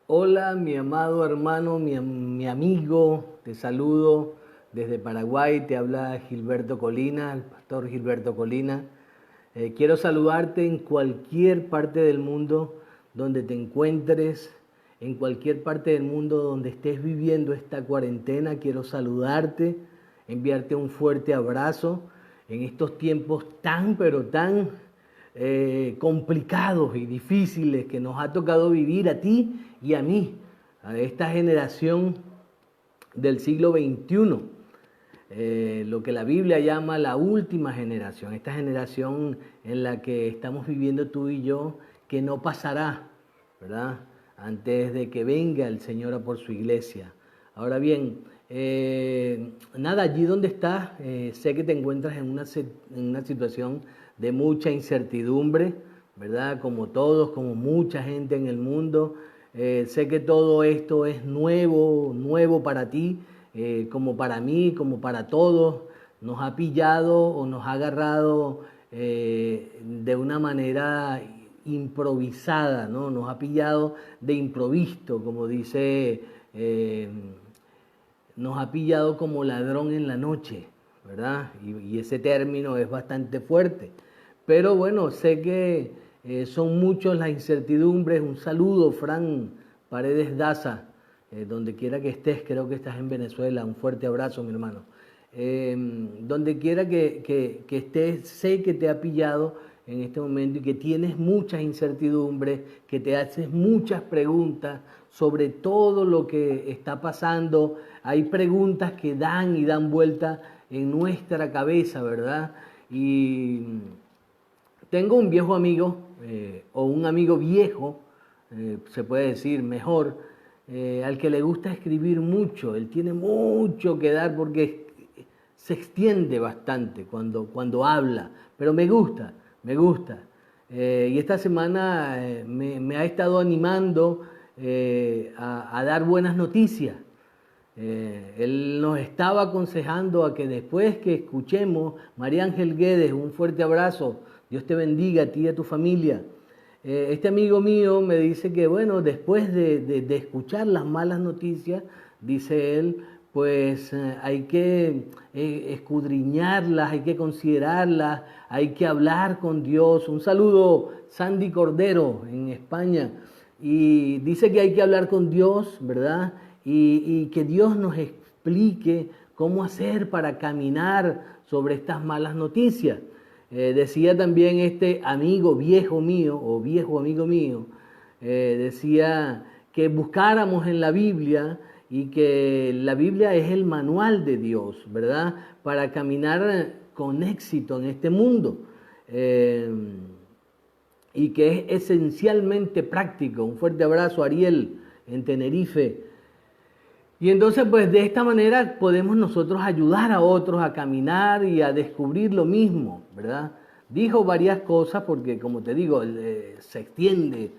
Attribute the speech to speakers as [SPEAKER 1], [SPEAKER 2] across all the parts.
[SPEAKER 1] Hola, mi amado hermano, mi amigo, te saludo desde Paraguay, te habla Gilberto Colina, el pastor Gilberto Colina. Quiero saludarte en cualquier parte del mundo donde te encuentres, en cualquier parte del mundo donde estés viviendo esta cuarentena. Quiero saludarte, enviarte un fuerte abrazo en estos tiempos tan, pero tan complicados y difíciles que nos ha tocado vivir a ti y a mí, a esta generación del siglo XXI, lo que la Biblia llama la última generación, esta generación en la que estamos viviendo tú y yo, que no pasará, ¿verdad? Antes de que venga el Señor a por su iglesia. Ahora bien, nada, allí donde estás, sé que te encuentras en una situación de mucha incertidumbre, ¿verdad? Como todos, como mucha gente en el mundo. Sé que todo esto es nuevo, nuevo para ti, como para mí, como para todos. Nos ha pillado o nos ha agarrado de una manera improvisada, ¿no? Nos ha pillado de improviso, como dice, nos ha pillado como ladrón en la noche, ¿verdad? Y ese término es bastante fuerte. Pero bueno, sé que son muchos las incertidumbres. Un saludo, Fran Paredes Daza, donde quiera que estés, creo que estás en Venezuela. Un fuerte abrazo, mi hermano. Donde quiera que estés, sé que te ha pillado en este momento y que tienes muchas incertidumbres, que te haces muchas preguntas sobre todo lo que está pasando. Hay preguntas que dan y dan vuelta en nuestra cabeza, ¿verdad? Y tengo un viejo amigo, o un amigo viejo, se puede decir mejor, al que le gusta escribir mucho. Él tiene mucho que dar porque se extiende bastante cuando habla, pero me gusta, me gusta. Y esta semana me ha estado animando a dar buenas noticias. Él nos estaba aconsejando a que después que escuchemos, María Ángel Guedes, un fuerte abrazo, Dios te bendiga a ti y a tu familia. Este amigo mío me dice que, bueno, después de escuchar las malas noticias, dice él, pues hay que escudriñarlas, hay que considerarlas, hay que hablar con Dios. Un saludo, Sandy Cordero, en España. Y dice que hay que hablar con Dios, ¿verdad? Y que Dios nos explique cómo hacer para caminar sobre estas malas noticias. Decía también este amigo viejo mío, o viejo amigo mío, decía que buscáramos en la Biblia y que la Biblia es el manual de Dios, ¿verdad? Para caminar con éxito en este mundo. Y que es esencialmente práctico. Un fuerte abrazo, Ariel, en Tenerife. Y entonces, pues de esta manera podemos nosotros ayudar a otros a caminar y a descubrir lo mismo, ¿verdad? Dijo varias cosas porque, como te digo, se extiende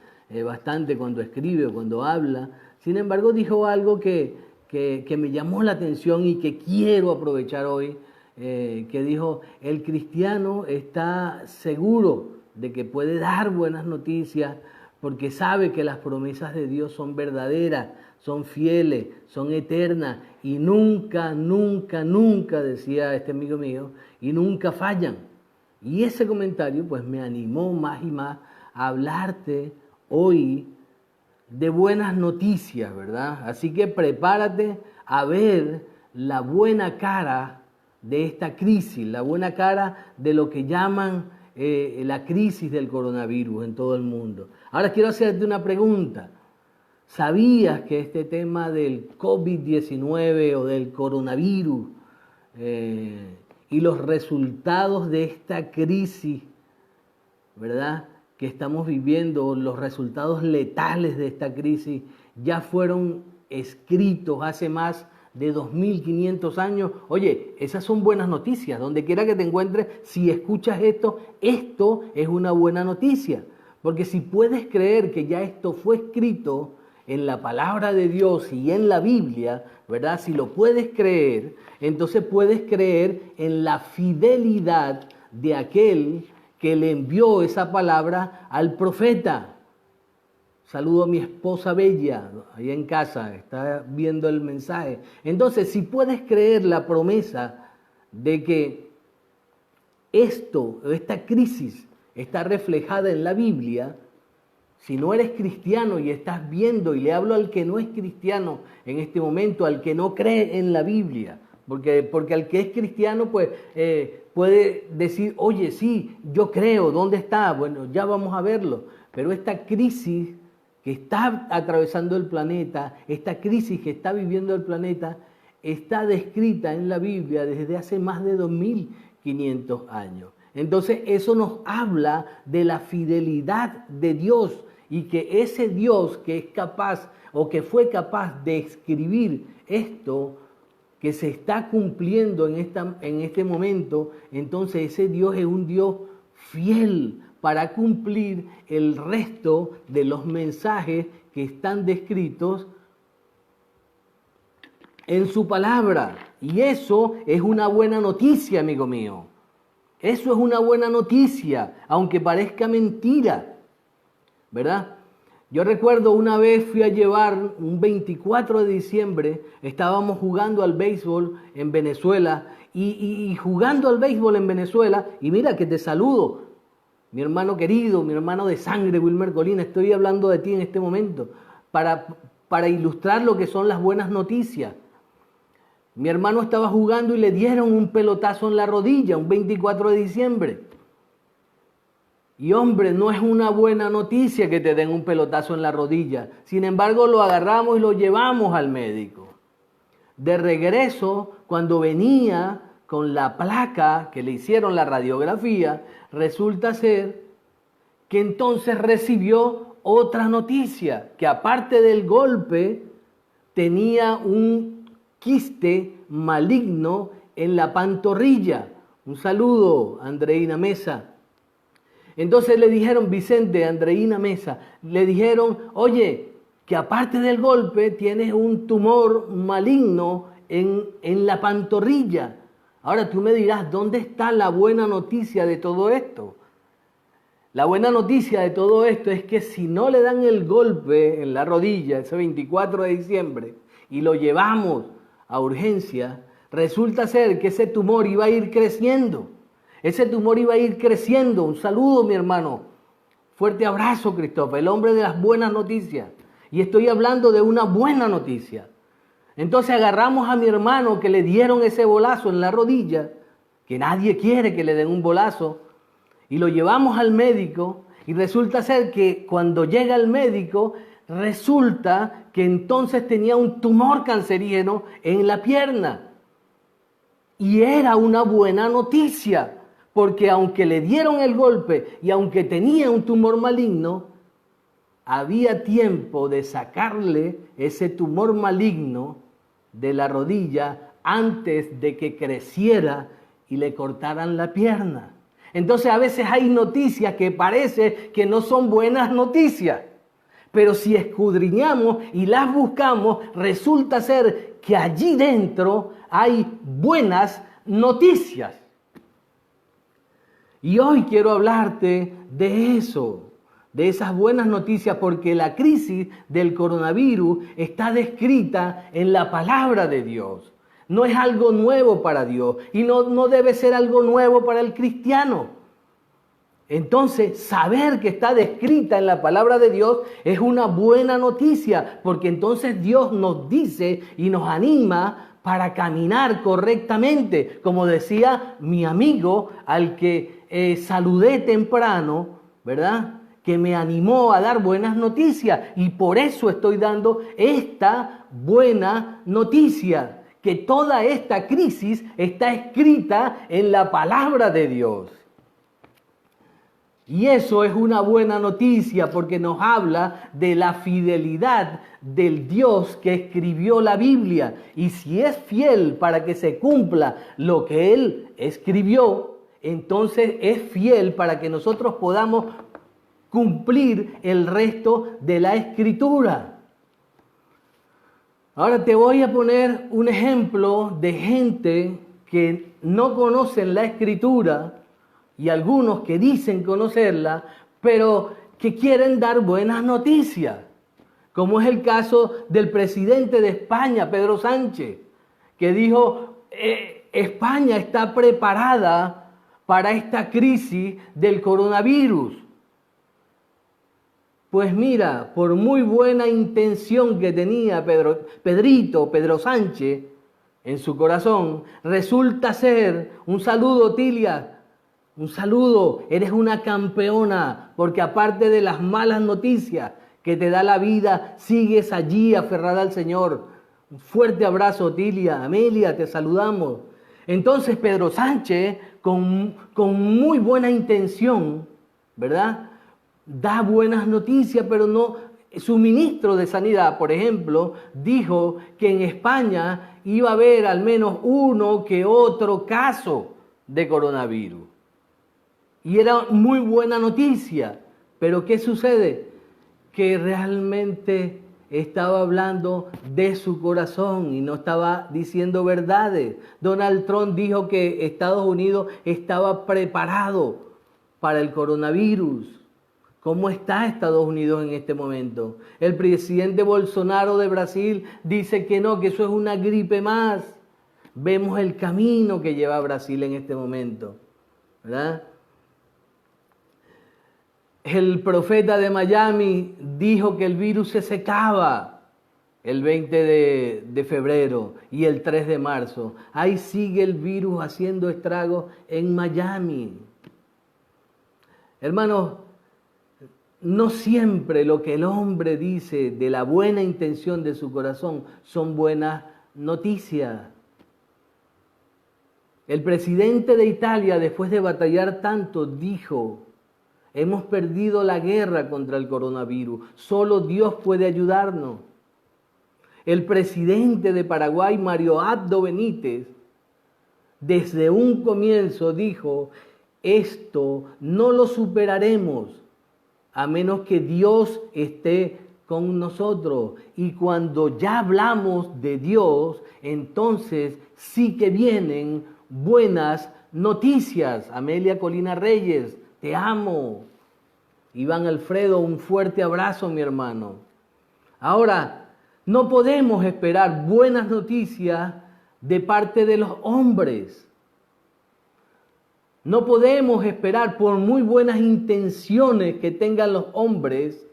[SPEAKER 1] bastante cuando escribe o cuando habla. Sin embargo, dijo algo que me llamó la atención y que quiero aprovechar hoy, que dijo, el cristiano está seguro de que puede dar buenas noticias porque sabe que las promesas de Dios son verdaderas, son fieles, son eternas y nunca, nunca, nunca, decía este amigo mío, y nunca fallan. Y ese comentario pues me animó más y más a hablarte hoy de buenas noticias, ¿verdad? Así que prepárate a ver la buena cara de esta crisis, la buena cara de lo que llaman la crisis del coronavirus en todo el mundo. Ahora quiero hacerte una pregunta. ¿Sabías que este tema del COVID-19 o del coronavirus y los resultados de esta crisis, ¿verdad?, que estamos viviendo, los resultados letales de esta crisis, ya fueron escritos hace más de 2500 años? Oye, esas son buenas noticias. Donde quiera que te encuentres, si escuchas esto, esto es una buena noticia. Porque si puedes creer que ya esto fue escrito en la palabra de Dios y en la Biblia, ¿verdad? Si lo puedes creer, entonces puedes creer en la fidelidad de aquel que le envió esa palabra al profeta. Saludo a mi esposa Bella, ahí en casa, está viendo el mensaje. Entonces, si puedes creer la promesa de que esta crisis está reflejada en la Biblia, si no eres cristiano y estás viendo, y le hablo al que no es cristiano en este momento, al que no cree en la Biblia, porque al que es cristiano pues puede decir, oye, sí, yo creo, ¿dónde está? Bueno, ya vamos a verlo. Pero esta crisis que está atravesando el planeta, esta crisis que está viviendo el planeta, está descrita en la Biblia desde hace más de 2500 años. Entonces eso nos habla de la fidelidad de Dios y que ese Dios que es capaz o que fue capaz de escribir esto que se está cumpliendo en este momento, entonces ese Dios es un Dios fiel para cumplir el resto de los mensajes que están descritos en su palabra. Y eso es una buena noticia, amigo mío. Eso es una buena noticia, aunque parezca mentira, ¿verdad? Yo recuerdo una vez fui a llevar, un 24 de diciembre, estábamos jugando al béisbol en Venezuela y jugando al béisbol en Venezuela, y mira que te saludo, mi hermano querido, mi hermano de sangre, Wilmer Colina, estoy hablando de ti en este momento, para ilustrar lo que son las buenas noticias. Mi hermano estaba jugando y le dieron un pelotazo en la rodilla, un 24 de diciembre. Y hombre, no es una buena noticia que te den un pelotazo en la rodilla. Sin embargo, lo agarramos y lo llevamos al médico. De regreso, cuando venía con la placa que le hicieron la radiografía, resulta ser que entonces recibió otra noticia, que aparte del golpe, tenía un quiste maligno en la pantorrilla. Un saludo, Andreina Mesa. Entonces le dijeron, Vicente, Andreina Mesa, le dijeron, oye, que aparte del golpe tienes un tumor maligno en la pantorrilla. Ahora tú me dirás, ¿dónde está la buena noticia de todo esto? La buena noticia de todo esto es que si no le dan el golpe en la rodilla ese 24 de diciembre y lo llevamos a urgencia, resulta ser que ese tumor iba a ir creciendo. Ese tumor iba a ir creciendo. Un saludo, mi hermano. Fuerte abrazo, Christopher, el hombre de las buenas noticias. Y estoy hablando de una buena noticia. Entonces agarramos a mi hermano que le dieron ese bolazo en la rodilla, que nadie quiere que le den un bolazo, y lo llevamos al médico, y resulta ser que cuando llega el médico, resulta que entonces tenía un tumor cancerígeno en la pierna. Y era una buena noticia, porque aunque le dieron el golpe y aunque tenía un tumor maligno, había tiempo de sacarle ese tumor maligno de la rodilla antes de que creciera y le cortaran la pierna. Entonces a veces hay noticias que parece que no son buenas noticias, pero si escudriñamos y las buscamos, resulta ser que allí dentro hay buenas noticias. Y hoy quiero hablarte de eso, de esas buenas noticias, porque la crisis del coronavirus está descrita en la palabra de Dios. No es algo nuevo para Dios y no debe ser algo nuevo para el cristiano. Entonces, saber que está descrita en la palabra de Dios es una buena noticia, porque entonces Dios nos dice y nos anima para caminar correctamente, como decía mi amigo al que saludé temprano, ¿verdad? Que me animó a dar buenas noticias, y por eso estoy dando esta buena noticia, que toda esta crisis está escrita en la palabra de Dios. Y eso es una buena noticia porque nos habla de la fidelidad del Dios que escribió la Biblia. Y si es fiel para que se cumpla lo que Él escribió, entonces es fiel para que nosotros podamos cumplir el resto de la Escritura. Ahora te voy a poner un ejemplo de gente que no conocen la Escritura, y algunos que dicen conocerla, pero que quieren dar buenas noticias, como es el caso del presidente de España, Pedro Sánchez, que dijo, España está preparada para esta crisis del coronavirus. Pues mira, por muy buena intención que tenía Pedro Sánchez en su corazón, resulta ser, un saludo Tilia, un saludo, eres una campeona, porque aparte de las malas noticias que te da la vida, sigues allí aferrada al Señor. Un fuerte abrazo Tilia, Amelia, te saludamos. Entonces Pedro Sánchez, con muy buena intención, ¿verdad?, da buenas noticias, pero no. Su ministro de Sanidad, por ejemplo, dijo que en España iba a haber al menos uno que otro caso de coronavirus. Y era muy buena noticia. Pero ¿qué sucede? Que realmente estaba hablando de su corazón y no estaba diciendo verdades. Donald Trump dijo que Estados Unidos estaba preparado para el coronavirus. ¿Cómo está Estados Unidos en este momento? El presidente Bolsonaro de Brasil dice que no, que eso es una gripe más. Vemos el camino que lleva Brasil en este momento, ¿verdad? El profeta de Miami dijo que el virus se secaba el 20 de febrero y el 3 de marzo. Ahí sigue el virus haciendo estragos en Miami. Hermanos, no siempre lo que el hombre dice de la buena intención de su corazón son buenas noticias. El presidente de Italia, después de batallar tanto, dijo: hemos perdido la guerra contra el coronavirus, solo Dios puede ayudarnos. El presidente de Paraguay, Mario Abdo Benítez, desde un comienzo dijo: esto no lo superaremos a menos que Dios esté con nosotros. Y cuando ya hablamos de Dios, entonces sí que vienen buenas noticias. Amelia Colina Reyes, te amo. Iván Alfredo, un fuerte abrazo, mi hermano. Ahora, no podemos esperar buenas noticias de parte de los hombres. No podemos esperar, por muy buenas intenciones que tengan los hombres,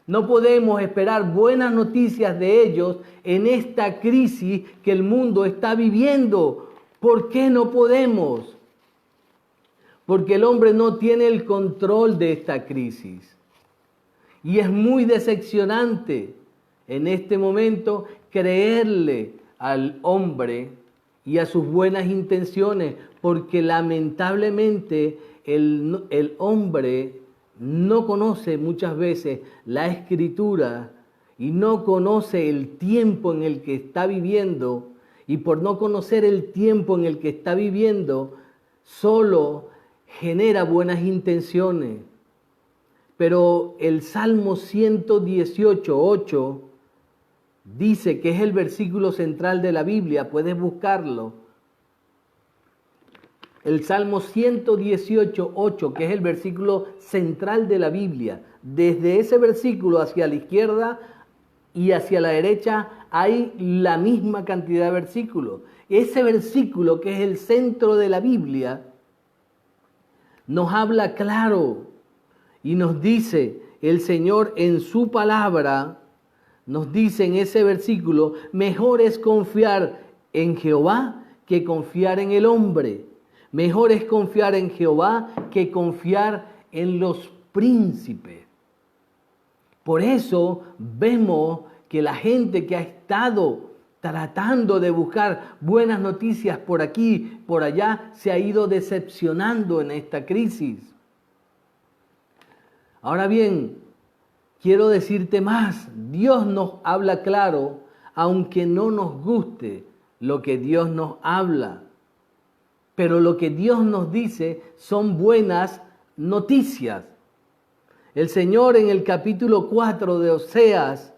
[SPEAKER 1] no podemos esperar buenas noticias de ellos en esta crisis que el mundo está viviendo. ¿Por qué no podemos? Porque el hombre no tiene el control de esta crisis. Y es muy decepcionante en este momento creerle al hombre y a sus buenas intenciones, porque lamentablemente el hombre no conoce muchas veces la Escritura y no conoce el tiempo en el que está viviendo, y por no conocer el tiempo en el que está viviendo, solo genera buenas intenciones. Pero el Salmo 118:8 dice, que es el versículo central de la Biblia, puedes buscarlo. El Salmo 118:8, que es el versículo central de la Biblia. Desde ese versículo hacia la izquierda y hacia la derecha hay la misma cantidad de versículos. Ese versículo, que es el centro de la Biblia, nos habla claro y nos dice el Señor en su palabra. Nos dice en ese versículo: mejor es confiar en Jehová que confiar en el hombre. Mejor es confiar en Jehová que confiar en los príncipes. Por eso vemos que la gente que ha estado tratando de buscar buenas noticias por aquí, por allá, se ha ido decepcionando en esta crisis. Ahora bien, quiero decirte más. Dios nos habla claro, aunque no nos guste lo que Dios nos habla. Pero lo que Dios nos dice son buenas noticias. El Señor en el capítulo 4 de Oseas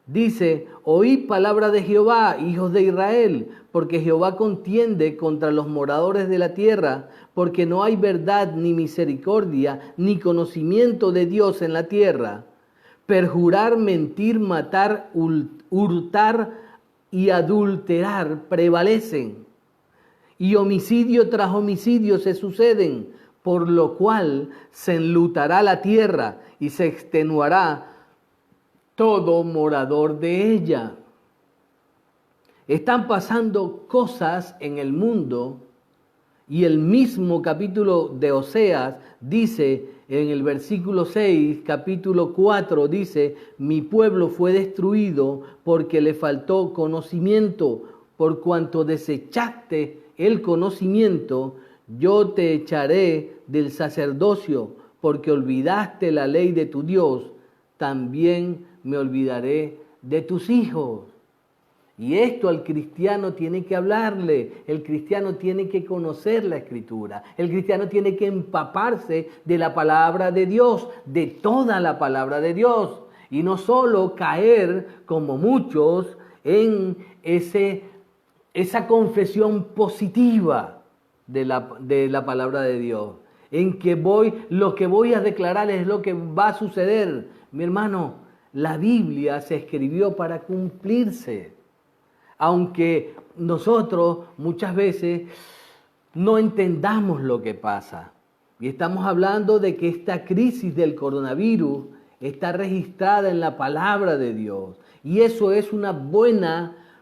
[SPEAKER 1] dice: oíd palabra de Jehová, hijos de Israel, porque Jehová contiende contra los moradores de la tierra, porque no hay verdad ni misericordia ni conocimiento de Dios en la tierra. Perjurar, mentir, matar, hurtar y adulterar prevalecen, y homicidio tras homicidio se suceden, por lo cual se enlutará la tierra y se extenuará todo morador de ella. Están pasando cosas en el mundo y el mismo capítulo de Oseas dice en el versículo 6, capítulo 4, dice: mi pueblo fue destruido porque le faltó conocimiento, por cuanto desechaste el conocimiento, yo te echaré del sacerdocio, porque olvidaste la ley de tu Dios, también me olvidaré de tus hijos. Y esto al cristiano tiene que hablarle, el cristiano tiene que conocer la Escritura, el cristiano tiene que empaparse de la palabra de Dios, de toda la palabra de Dios, y no solo caer como muchos en esa confesión positiva de la palabra de Dios, en que lo que voy a declarar es lo que va a suceder. Mi hermano, la Biblia se escribió para cumplirse. Aunque nosotros muchas veces no entendamos lo que pasa. Y estamos hablando de que esta crisis del coronavirus está registrada en la palabra de Dios. Y eso es una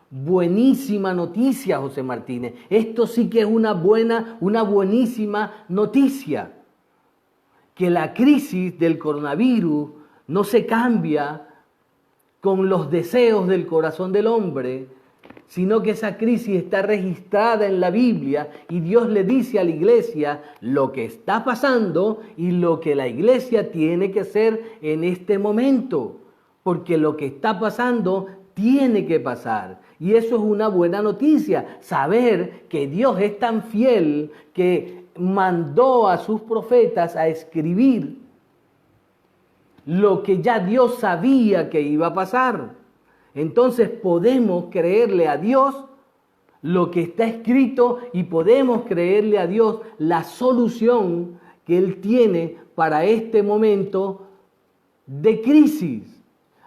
[SPEAKER 1] buenísima noticia, José Martínez. Esto sí que es una buenísima noticia. Que la crisis del coronavirus no se cambia con los deseos del corazón del hombre, sino que esa crisis está registrada en la Biblia y Dios le dice a la iglesia lo que está pasando y lo que la iglesia tiene que hacer en este momento, porque lo que está pasando tiene que pasar. Y eso es una buena noticia, saber que Dios es tan fiel que mandó a sus profetas a escribir lo que ya Dios sabía que iba a pasar. Entonces podemos creerle a Dios lo que está escrito y podemos creerle a Dios la solución que Él tiene para este momento de crisis.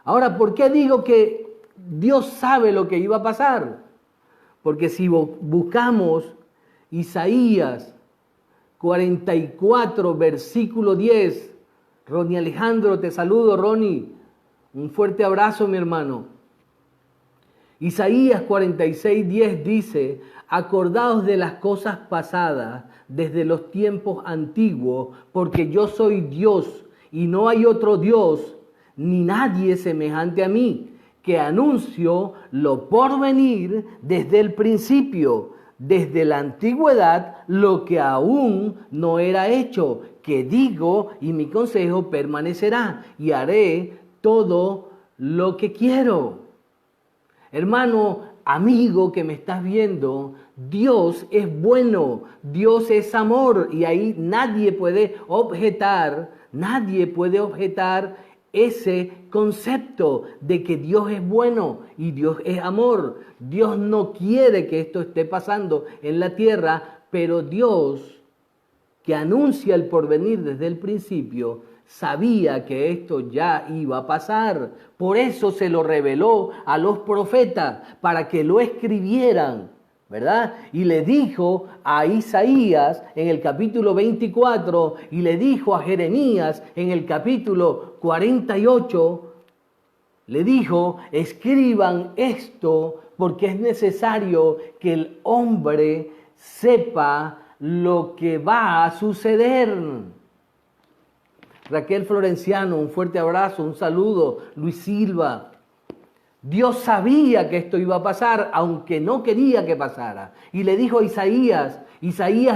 [SPEAKER 1] Ahora, ¿por qué digo que Dios sabe lo que iba a pasar? Porque si buscamos Isaías 44, versículo 10, Ronnie Alejandro, te saludo, Ronnie, un fuerte abrazo, mi hermano. Isaías 46:10 dice: acordaos de las cosas pasadas desde los tiempos antiguos, porque yo soy Dios y no hay otro Dios, ni nadie semejante a mí, que anuncio lo por venir desde el principio, desde la antigüedad, lo que aún no era hecho, que digo y mi consejo permanecerá, y haré todo lo que quiero. Hermano, amigo que me estás viendo, Dios es bueno, Dios es amor, y ahí nadie puede objetar ese concepto de que Dios es bueno y Dios es amor. Dios no quiere que esto esté pasando en la tierra, pero Dios, que anuncia el porvenir desde el principio, sabía que esto ya iba a pasar. Por eso se lo reveló a los profetas, para que lo escribieran, ¿verdad? Y le dijo a Isaías en el capítulo 24, y le dijo a Jeremías en el capítulo 48, le dijo: escriban esto, porque es necesario que el hombre sepa lo que va a suceder. Raquel Florenciano, un fuerte abrazo, un saludo. Luis Silva. Dios sabía que esto iba a pasar, aunque no quería que pasara. Y le dijo a Isaías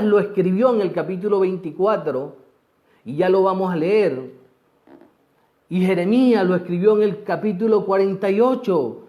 [SPEAKER 1] lo escribió en el capítulo 24, y ya lo vamos a leer. Y Jeremías lo escribió en el capítulo 48.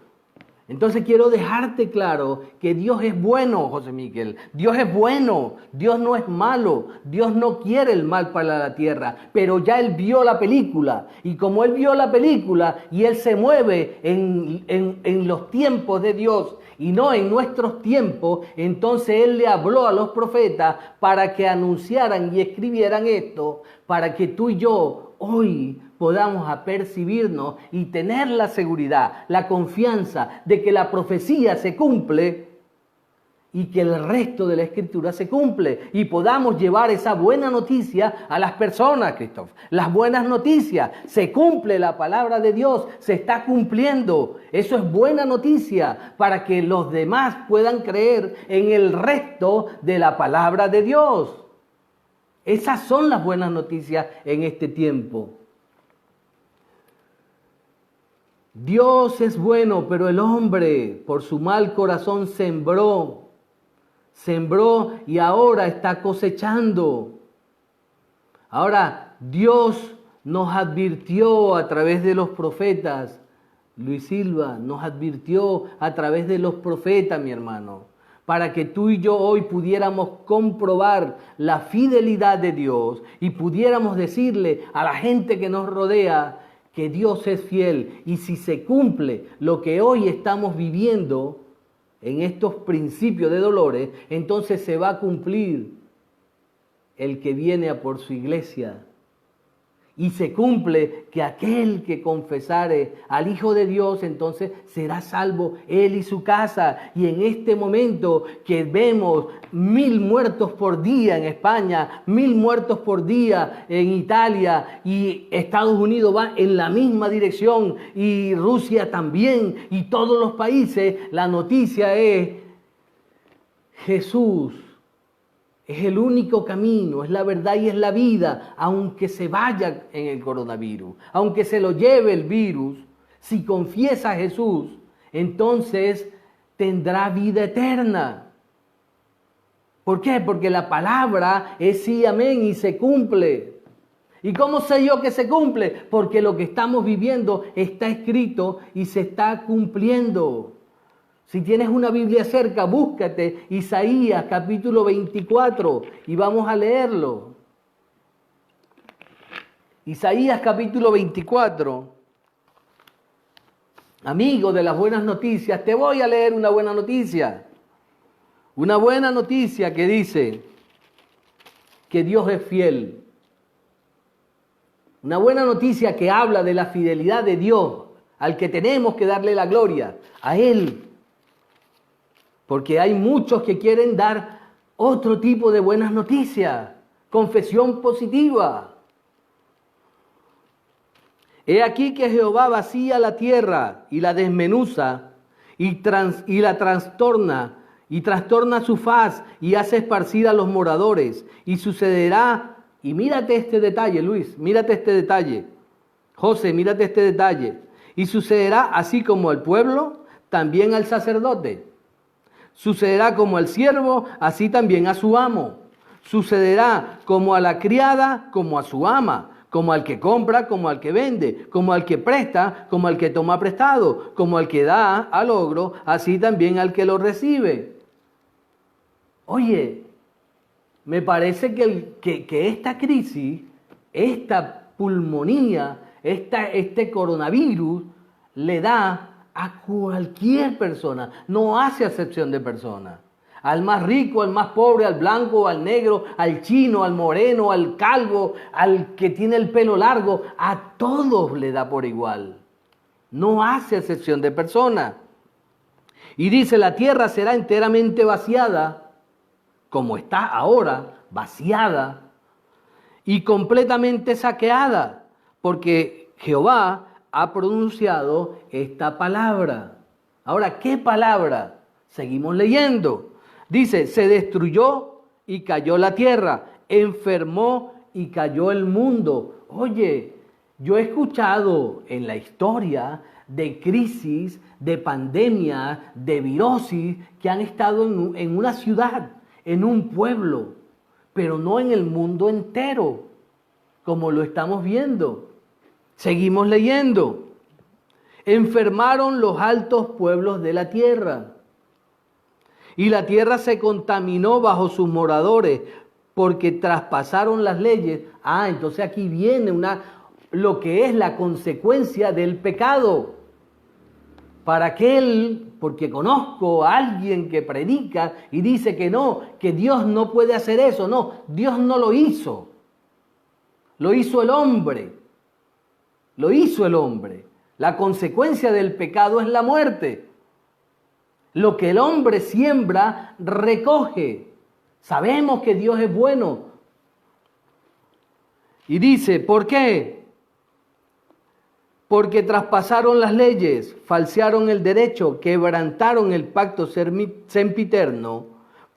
[SPEAKER 1] Entonces quiero dejarte claro que Dios es bueno, José Miguel. Dios es bueno, Dios no es malo, Dios no quiere el mal para la tierra, pero ya Él vio la película. Y como Él vio la película y Él se mueve en los tiempos de Dios y no en nuestros tiempos, entonces Él le habló a los profetas para que anunciaran y escribieran esto, para que tú y yo hoy podamos apercibirnos y tener la seguridad, la confianza de que la profecía se cumple y que el resto de la Escritura se cumple y podamos llevar esa buena noticia a las personas, Christoph. Las buenas noticias, se cumple la palabra de Dios, se está cumpliendo. Eso es buena noticia para que los demás puedan creer en el resto de la palabra de Dios. Esas son las buenas noticias en este tiempo. Dios es bueno, pero el hombre por su mal corazón sembró y ahora está cosechando. Ahora Dios nos advirtió a través de los profetas, Luis Silva nos advirtió a través de los profetas, mi hermano, para que tú y yo hoy pudiéramos comprobar la fidelidad de Dios y pudiéramos decirle a la gente que nos rodea que Dios es fiel. Y si se cumple lo que hoy estamos viviendo en estos principios de dolores, entonces se va a cumplir el que viene a por su iglesia. Y se cumple que aquel que confesare al Hijo de Dios, entonces será salvo él y su casa. Y en este momento que vemos 1000 muertos por día en España, 1000 muertos por día en Italia, y Estados Unidos va en la misma dirección, y Rusia también, y todos los países, la noticia es: Jesús es el único camino, es la verdad y es la vida, aunque se vaya en el coronavirus, aunque se lo lleve el virus. Si confiesa a Jesús, entonces tendrá vida eterna. ¿Por qué? Porque la palabra es sí, amén, y se cumple. ¿Y cómo sé yo que se cumple? Porque lo que estamos viviendo está escrito y se está cumpliendo. Si tienes una Biblia cerca, búscate Isaías capítulo 24 y vamos a leerlo. Isaías capítulo 24. Amigo de las buenas noticias, te voy a leer una buena noticia. Una buena noticia que dice que Dios es fiel. Una buena noticia que habla de la fidelidad de Dios, al que tenemos que darle la gloria, a Él. Porque hay muchos que quieren dar otro tipo de buenas noticias, confesión positiva. He aquí que Jehová vacía la tierra y la desmenuza y la trastorna su faz y hace esparcir a los moradores. Y sucederá, y mírate este detalle, Luis, mírate este detalle. José, mírate este detalle. Y sucederá así como al pueblo, también al sacerdote. Sucederá como al siervo, así también a su amo. Sucederá como a la criada, como a su ama. Como al que compra, como al que vende. Como al que presta, como al que toma prestado. Como al que da al ogro, así también al que lo recibe. Oye, me parece que esta crisis, esta pulmonía, este coronavirus, le da a cualquier persona, no hace acepción de persona. Al más rico, al más pobre, al blanco, al negro, al chino, al moreno, al calvo, al que tiene el pelo largo, a todos le da por igual. No hace acepción de persona. Y dice, la tierra será enteramente vaciada, como está ahora, vaciada, y completamente saqueada, porque Jehová ha pronunciado esta palabra. Ahora, ¿qué palabra? Seguimos leyendo. Dice, se destruyó y cayó la tierra, enfermó y cayó el mundo. Oye, yo he escuchado en la historia de crisis, de pandemia, de virosis que han estado en una ciudad, en un pueblo, pero no en el mundo entero, como lo estamos viendo. Seguimos leyendo. Enfermaron los altos pueblos de la tierra. Y la tierra se contaminó bajo sus moradores, porque traspasaron las leyes. Entonces aquí viene lo que es la consecuencia del pecado. Para aquel, porque conozco a alguien que predica y dice que no, que Dios no puede hacer eso. No, Dios no lo hizo. Lo hizo el hombre. Lo hizo el hombre. La consecuencia del pecado es la muerte. Lo que el hombre siembra, recoge. Sabemos que Dios es bueno. Y dice, ¿por qué? Porque traspasaron las leyes, falsearon el derecho, quebrantaron el pacto sempiterno.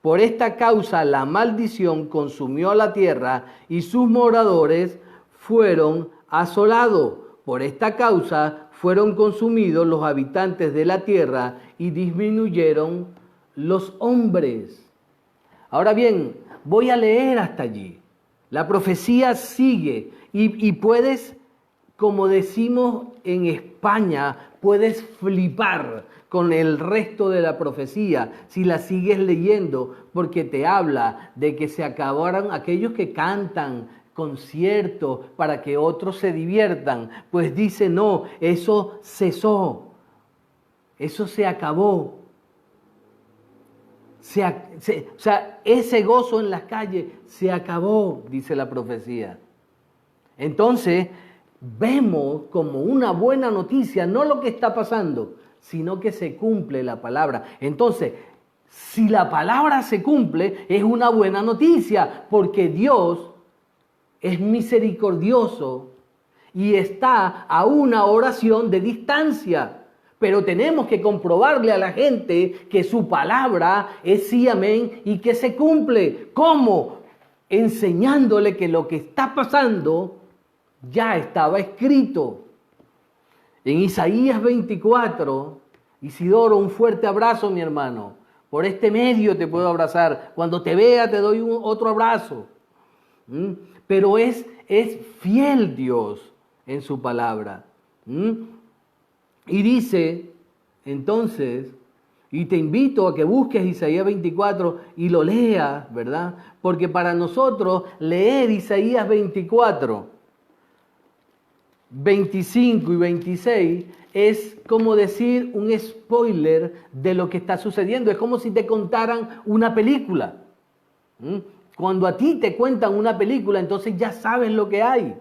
[SPEAKER 1] Por esta causa la maldición consumió a la tierra y sus moradores fueron asolados. Por esta causa fueron consumidos los habitantes de la tierra y disminuyeron los hombres. Ahora bien, voy a leer hasta allí. La profecía sigue y puedes, como decimos en España, puedes flipar con el resto de la profecía si la sigues leyendo, porque te habla de que se acabaron aquellos que cantan conciertos para que otros se diviertan. Pues dice, no, eso cesó, eso se acabó. O sea, ese gozo en las calles se acabó, dice la profecía. Entonces, vemos como una buena noticia, no lo que está pasando, sino que se cumple la palabra. Entonces, si la palabra se cumple, es una buena noticia, porque Dios es misericordioso y está a una oración de distancia. Pero tenemos que comprobarle a la gente que su palabra es sí, amén, y que se cumple. ¿Cómo? Enseñándole que lo que está pasando ya estaba escrito. En Isaías 24, Isidoro, un fuerte abrazo, mi hermano. Por este medio te puedo abrazar. Cuando te vea te doy otro abrazo. Pero es fiel Dios en su palabra. Y dice, entonces, y te invito a que busques Isaías 24 y lo leas, ¿verdad? Porque para nosotros leer Isaías 24, 25 y 26 es como decir un spoiler de lo que está sucediendo. Es como si te contaran una película. Cuando a ti te cuentan una película, entonces ya sabes lo que hay.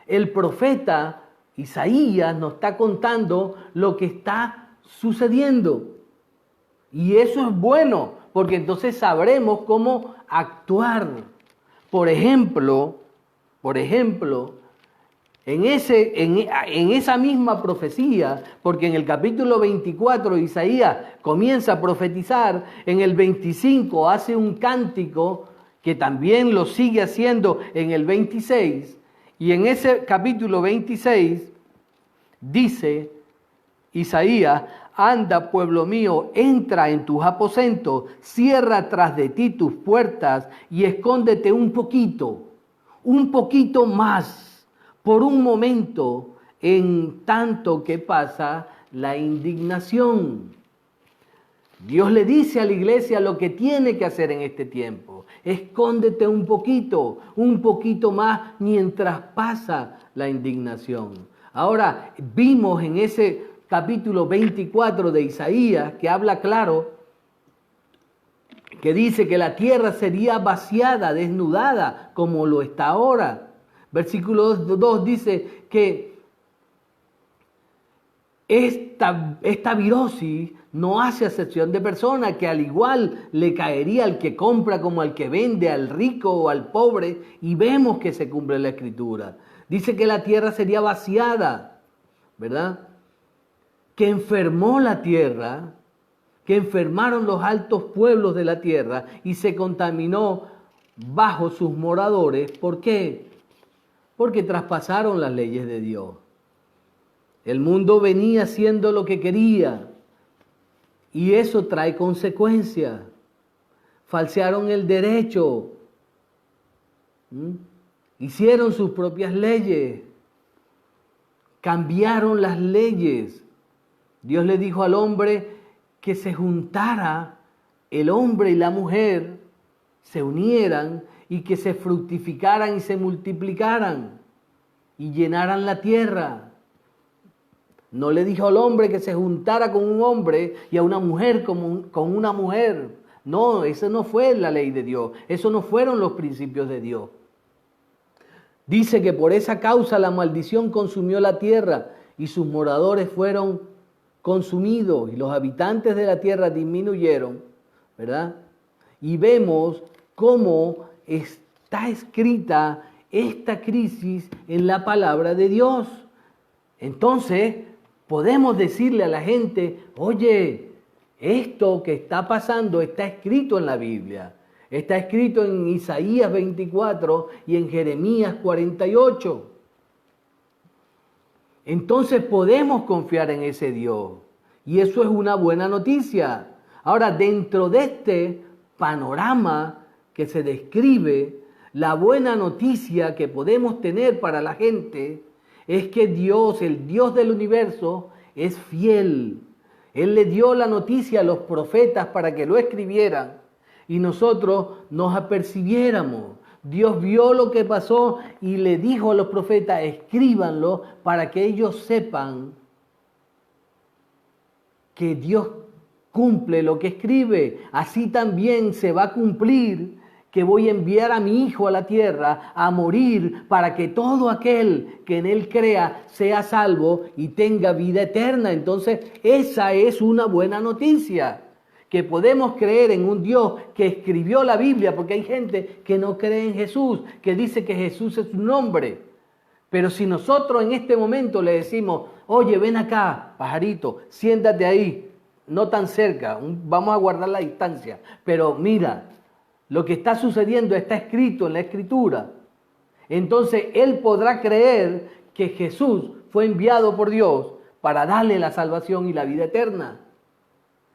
[SPEAKER 1] El profeta Isaías nos está contando lo que está sucediendo. Y eso es bueno, porque entonces sabremos cómo actuar. Por ejemplo, en esa misma profecía, porque en el capítulo 24 Isaías comienza a profetizar, en el 25 hace un cántico que también lo sigue haciendo en el 26, y en ese capítulo 26 dice Isaías, anda pueblo mío, entra en tus aposentos, cierra tras de ti tus puertas y escóndete un poquito más, por un momento, en tanto que pasa la indignación. Dios le dice a la iglesia lo que tiene que hacer en este tiempo. Escóndete un poquito más mientras pasa la indignación. Ahora, vimos en ese capítulo 24 de Isaías, que habla claro, que dice que la tierra sería vaciada, desnudada, como lo está ahora. Versículo 2 dice que esta virosis no hace acepción de persona, que al igual le caería al que compra como al que vende, al rico o al pobre, y vemos que se cumple la Escritura. Dice que la tierra sería vaciada, ¿verdad? Que enfermó la tierra, que enfermaron los altos pueblos de la tierra y se contaminó bajo sus moradores. ¿Por qué? Porque traspasaron las leyes de Dios. El mundo venía haciendo lo que quería y eso trae consecuencias. Falsearon el derecho, hicieron sus propias leyes, cambiaron las leyes, Dios le dijo al hombre que se juntara el hombre y la mujer, se unieran y que se fructificaran y se multiplicaran y llenaran la tierra. No le dijo al hombre que se juntara con un hombre y a una mujer con una mujer. No, eso no fue la ley de Dios. Eso no fueron los principios de Dios. Dice que por esa causa la maldición consumió la tierra y sus moradores fueron consumidos y los habitantes de la tierra disminuyeron, ¿verdad? Y vemos cómo está escrita esta crisis en la palabra de Dios. Entonces, podemos decirle a la gente, oye, esto que está pasando está escrito en la Biblia. Está escrito en Isaías 24 y en Jeremías 48. Entonces podemos confiar en ese Dios. Y eso es una buena noticia. Ahora, dentro de este panorama que se describe, la buena noticia que podemos tener para la gente es que Dios, el Dios del universo, es fiel. Él le dio la noticia a los profetas para que lo escribieran y nosotros nos apercibiéramos. Dios vio lo que pasó y le dijo a los profetas, escríbanlo para que ellos sepan que Dios cumple lo que escribe. Así también se va a cumplir que voy a enviar a mi Hijo a la tierra a morir para que todo aquel que en Él crea sea salvo y tenga vida eterna. Entonces, esa es una buena noticia. Que podemos creer en un Dios que escribió la Biblia, porque hay gente que no cree en Jesús, que dice que Jesús es su nombre. Pero si nosotros en este momento le decimos, oye, ven acá, pajarito, siéntate ahí, no tan cerca, vamos a guardar la distancia, pero mira, lo que está sucediendo está escrito en la Escritura. Entonces él podrá creer que Jesús fue enviado por Dios para darle la salvación y la vida eterna.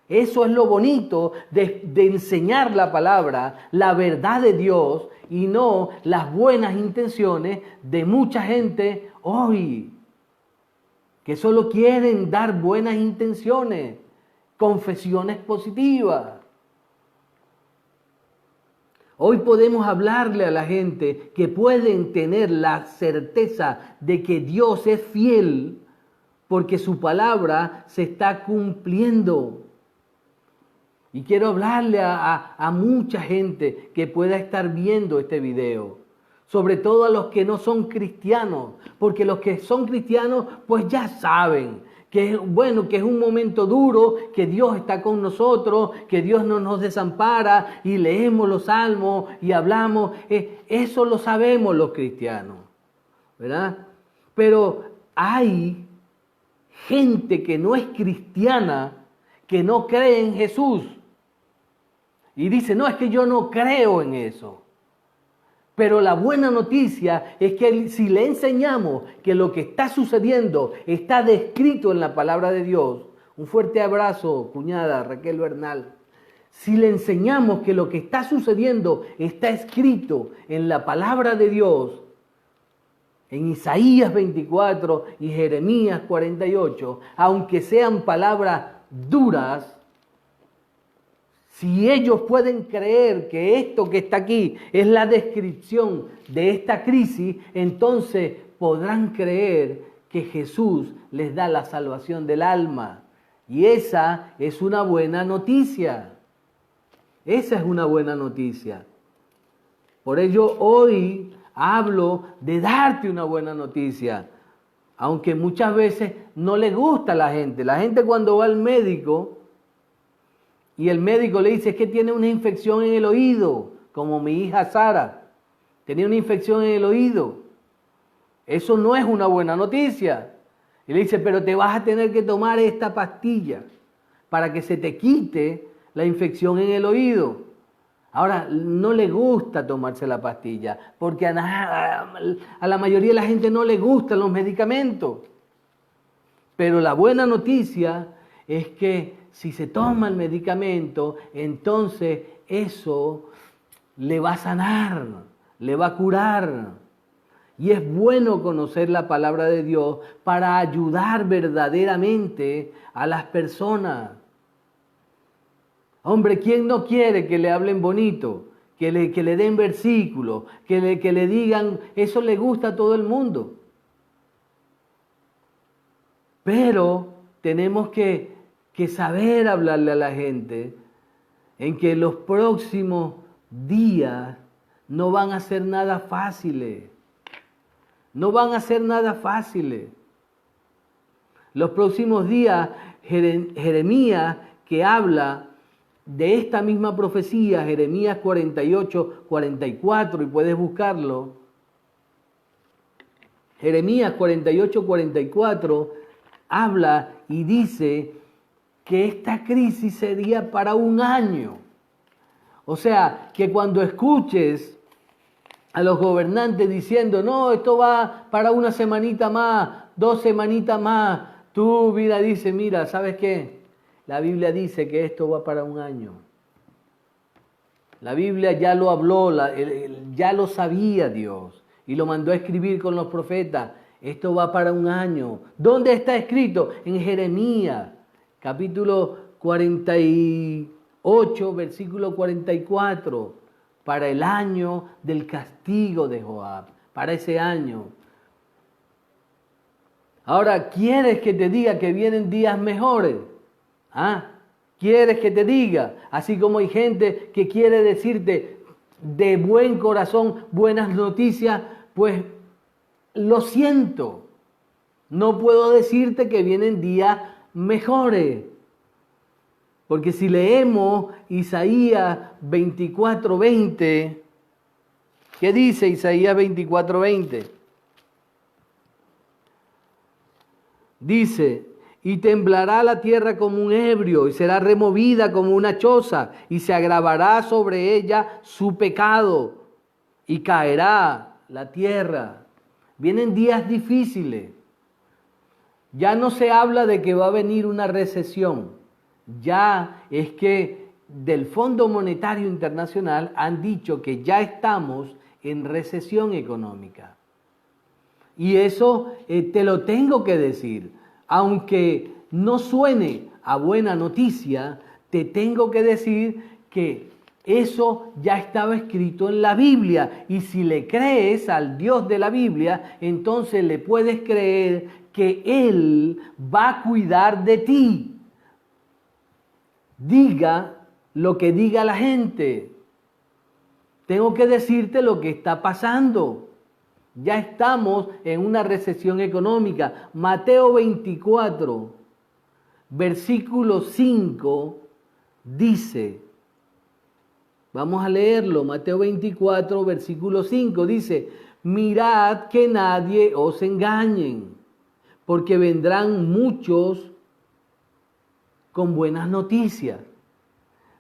[SPEAKER 1] Eso es lo bonito de enseñar la palabra, la verdad de Dios y no las buenas intenciones de mucha gente hoy, que solo quieren dar buenas intenciones, confesiones positivas. Hoy podemos hablarle a la gente que pueden tener la certeza de que Dios es fiel porque su palabra se está cumpliendo. Y quiero hablarle a mucha gente que pueda estar viendo este video, sobre todo a los que no son cristianos, porque los que son cristianos pues ya saben que es un momento duro, que Dios está con nosotros, que Dios no nos desampara y leemos los salmos y hablamos, eso lo sabemos los cristianos, ¿verdad? Pero hay gente que no es cristiana, que no cree en Jesús. Y dice, no, es que yo no creo en eso. Pero la buena noticia es que si le enseñamos que lo que está sucediendo está descrito en la palabra de Dios, un fuerte abrazo, cuñada Raquel Bernal. Si le enseñamos que lo que está sucediendo está escrito en la palabra de Dios, en Isaías 24 y Jeremías 48, aunque sean palabras duras, si ellos pueden creer que esto que está aquí es la descripción de esta crisis, entonces podrán creer que Jesús les da la salvación del alma. Y esa es una buena noticia. Esa es una buena noticia. Por ello hoy hablo de darte una buena noticia. Aunque muchas veces no le gusta a la gente. La gente cuando va al médico y el médico le dice que tiene una infección en el oído, como mi hija Sara, tenía una infección en el oído. Eso no es una buena noticia. Y le dice, pero te vas a tener que tomar esta pastilla para que se te quite la infección en el oído. Ahora, no le gusta tomarse la pastilla, porque a la mayoría de la gente no le gustan los medicamentos. Pero la buena noticia es que si se toma el medicamento, entonces eso le va a sanar, le va a curar. Y es bueno conocer la palabra de Dios para ayudar verdaderamente a las personas. Hombre, ¿quién no quiere que le hablen bonito? Que le den versículos, que le digan, eso le gusta a todo el mundo. Pero tenemos que saber hablarle a la gente en que los próximos días no van a ser nada fáciles. No van a ser nada fáciles. Los próximos días, Jeremías, que habla de esta misma profecía, Jeremías 48, 44, y puedes buscarlo. Jeremías 48, 44 habla y dice que esta crisis sería para un año. O sea, que cuando escuches a los gobernantes diciendo, no, esto va para una semanita más, 2 semanitas más, tu vida dice, mira, ¿sabes qué? La Biblia dice que esto va para un año. La Biblia ya lo habló, ya lo sabía Dios y lo mandó a escribir con los profetas. Esto va para un año. ¿Dónde está escrito? En Jeremías, capítulo 48, versículo 44. Para el año del castigo de Joab, para ese año. Ahora, ¿quieres que te diga que vienen días mejores? ¿Ah? ¿Quieres que te diga? Así como hay gente que quiere decirte de buen corazón buenas noticias, pues lo siento. No puedo decirte que vienen días mejores. Porque si leemos Isaías 24:20, ¿qué dice Isaías 24:20? Dice, y temblará la tierra como un ebrio, y será removida como una choza, y se agravará sobre ella su pecado, y caerá la tierra. Vienen días difíciles. Ya no se habla de que va a venir una recesión. Ya es que del Fondo Monetario Internacional han dicho que ya estamos en recesión económica. Y eso te lo tengo que decir. Aunque no suene a buena noticia, te tengo que decir que eso ya estaba escrito en la Biblia. Y si le crees al Dios de la Biblia, entonces le puedes creer que Él va a cuidar de ti. Diga lo que diga la gente. Tengo que decirte lo que está pasando. Ya estamos en una recesión económica. Mateo 24, versículo 5, dice, vamos a leerlo, Mateo 24, versículo 5, dice, mirad que nadie os engañen, porque vendrán muchos con buenas noticias.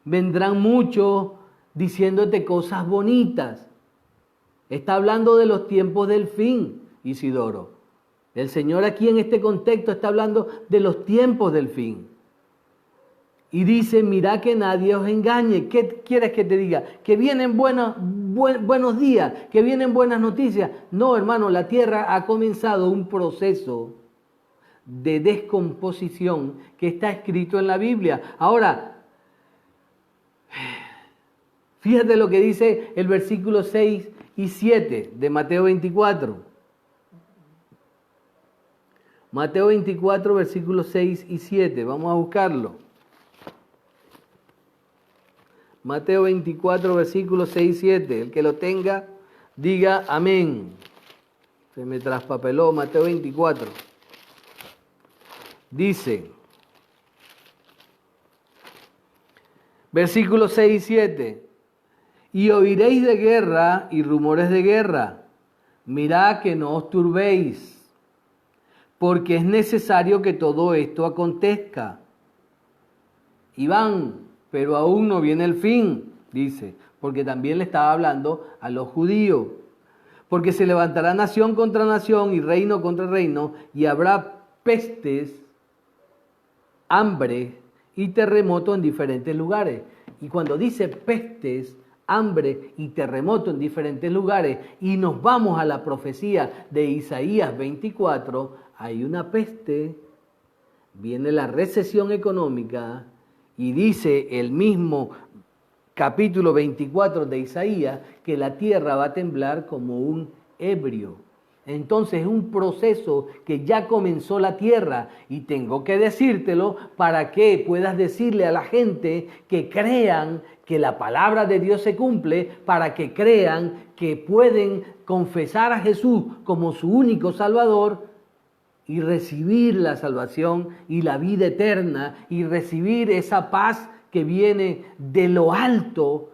[SPEAKER 1] Vendrán muchos diciéndote cosas bonitas. Está hablando de los tiempos del fin, Isidoro. El Señor aquí en este contexto está hablando de los tiempos del fin. Y dice, mirad que nadie os engañe. ¿Qué quieres que te diga? Que vienen buenos días, que vienen buenas noticias. No, hermano, la tierra ha comenzado un proceso de descomposición que está escrito en la Biblia. Ahora, fíjate lo que dice el versículo 6 y 7 de Mateo 24. Mateo 24, versículos 6 y 7. Vamos a buscarlo. Mateo 24, versículos 6 y 7. El que lo tenga, diga amén. Se me traspapeló Mateo 24. Dice, versículos 6 y 7. Y oiréis de guerra y rumores de guerra. Mirad que no os turbéis, porque es necesario que todo esto acontezca. Iván, pero aún no viene el fin, dice, porque también le estaba hablando a los judíos. Porque se levantará nación contra nación y reino contra reino, y habrá pestes, hambre y terremotos en diferentes lugares. Y cuando dice pestes, hambre y terremoto en diferentes lugares, y nos vamos a la profecía de Isaías 24, hay una peste, viene la recesión económica, y dice el mismo capítulo 24 de Isaías que la tierra va a temblar como un ebrio. Entonces es un proceso que ya comenzó la tierra, y tengo que decírtelo para que puedas decirle a la gente que crean que la palabra de Dios se cumple, para que crean que pueden confesar a Jesús como su único Salvador y recibir la salvación y la vida eterna y recibir esa paz que viene de lo alto,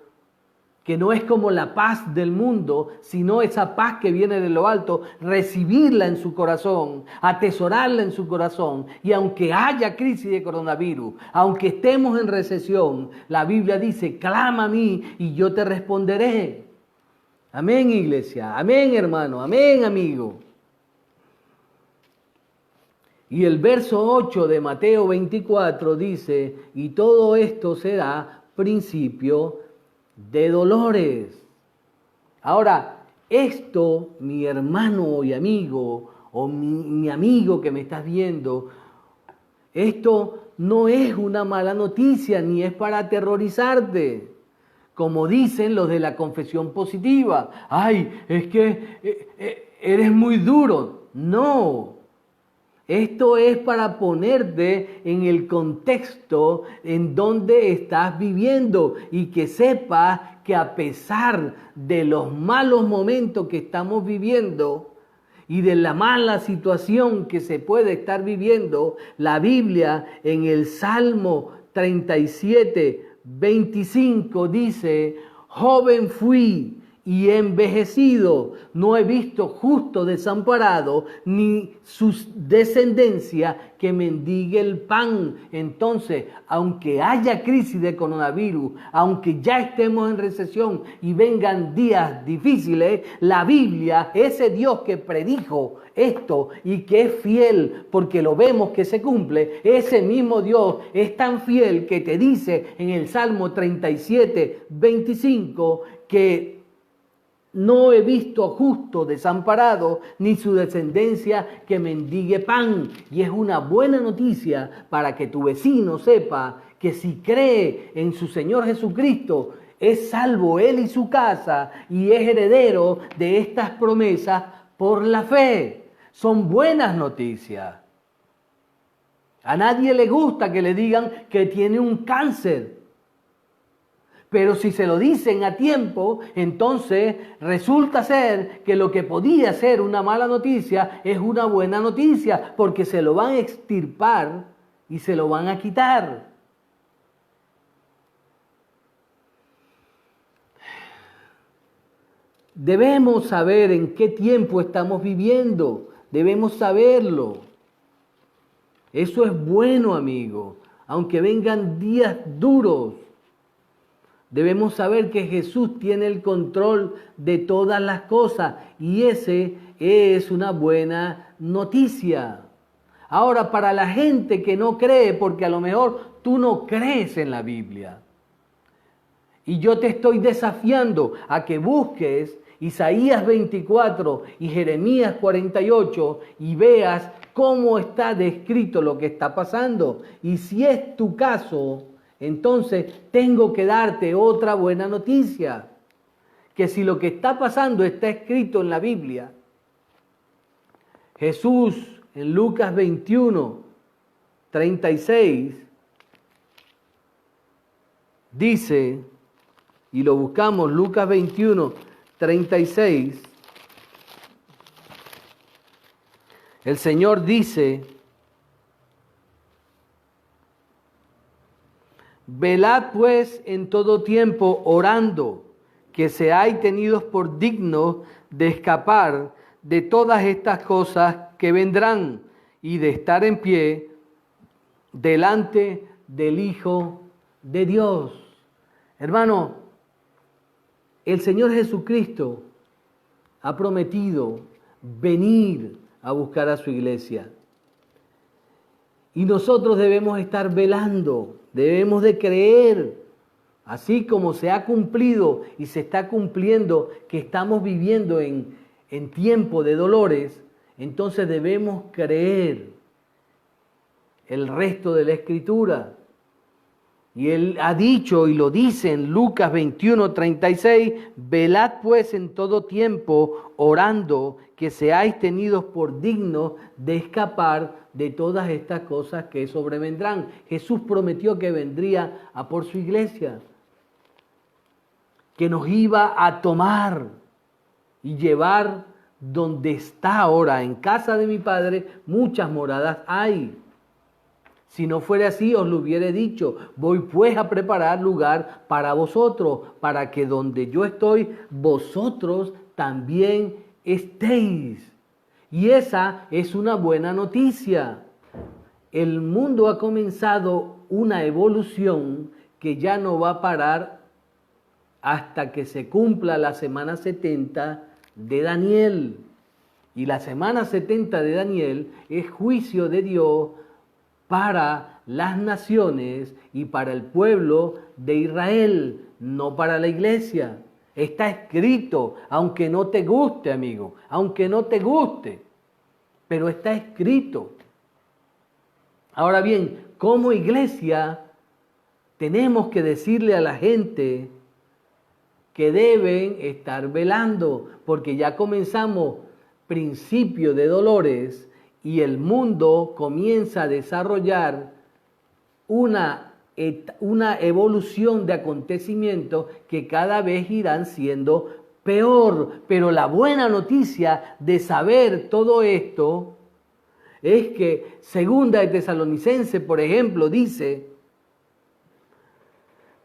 [SPEAKER 1] que no es como la paz del mundo, sino esa paz que viene de lo alto, recibirla en su corazón, atesorarla en su corazón. Y aunque haya crisis de coronavirus, aunque estemos en recesión, la Biblia dice, clama a mí y yo te responderé. Amén, iglesia. Amén, hermano. Amén, amigo. Y el verso 8 de Mateo 24 dice, y todo esto será principio de dolores. Ahora, esto, mi hermano y amigo, o mi amigo que me estás viendo, esto no es una mala noticia, ni es para aterrorizarte. Como dicen los de la confesión positiva, ay, es que eres muy duro. No. Esto es para ponerte en el contexto en donde estás viviendo y que sepas que a pesar de los malos momentos que estamos viviendo y de la mala situación que se puede estar viviendo, la Biblia en el Salmo 37, 25 dice, joven fui y envejecido, no he visto justo desamparado, ni su descendencia que mendigue el pan. Entonces, aunque haya crisis de coronavirus, aunque ya estemos en recesión y vengan días difíciles, la Biblia, ese Dios que predijo esto y que es fiel porque lo vemos que se cumple, ese mismo Dios es tan fiel que te dice en el Salmo 37, 25 que no he visto justo desamparado, ni su descendencia que mendigue pan. Y es una buena noticia para que tu vecino sepa que si cree en su Señor Jesucristo, es salvo él y su casa, y es heredero de estas promesas por la fe. Son buenas noticias. A nadie le gusta que le digan que tiene un cáncer. Pero si se lo dicen a tiempo, entonces resulta ser que lo que podía ser una mala noticia es una buena noticia, porque se lo van a extirpar y se lo van a quitar. Debemos saber en qué tiempo estamos viviendo, debemos saberlo. Eso es bueno, amigo, aunque vengan días duros. Debemos saber que Jesús tiene el control de todas las cosas y ese es una buena noticia. Ahora, para la gente que no cree, porque a lo mejor tú no crees en la Biblia, y yo te estoy desafiando a que busques Isaías 24 y Jeremías 48 y veas cómo está descrito lo que está pasando. Y si es tu caso, entonces tengo que darte otra buena noticia, que si lo que está pasando está escrito en la Biblia, Jesús en Lucas 21, 36, dice, y lo buscamos, Lucas 21, 36, el Señor dice, velad pues en todo tiempo orando, que seáis tenidos por dignos de escapar de todas estas cosas que vendrán y de estar en pie delante del Hijo de Dios. Hermano, el Señor Jesucristo ha prometido venir a buscar a su iglesia. Y nosotros debemos estar velando, debemos de creer, Así como se ha cumplido y se está cumpliendo que estamos viviendo en tiempo de dolores, entonces debemos creer el resto de la Escritura. Y Él ha dicho y lo dice en Lucas 21:36, velad pues en todo tiempo, orando, que seáis tenidos por dignos de escapar de todas estas cosas que sobrevendrán. Jesús prometió que vendría a por su iglesia, que nos iba a tomar y llevar donde está ahora. En casa de mi Padre muchas moradas hay. Si no fuera así, os lo hubiera dicho. Voy pues a preparar lugar para vosotros, para que donde yo estoy, vosotros también estéis. Y esa es una buena noticia. El mundo ha comenzado una evolución que ya no va a parar hasta que se cumpla la semana 70 de Daniel. Y la semana 70 de Daniel es juicio de Dios para las naciones y para el pueblo de Israel, no para la iglesia. Está escrito, aunque no te guste, amigo, aunque no te guste, pero está escrito. Ahora bien, como iglesia tenemos que decirle a la gente que deben estar velando, porque ya comenzamos principio de dolores y el mundo comienza a desarrollar una evolución de acontecimientos que cada vez irán siendo peor. Pero la buena noticia de saber todo esto es que Segunda de Tesalonicenses, por ejemplo, dice: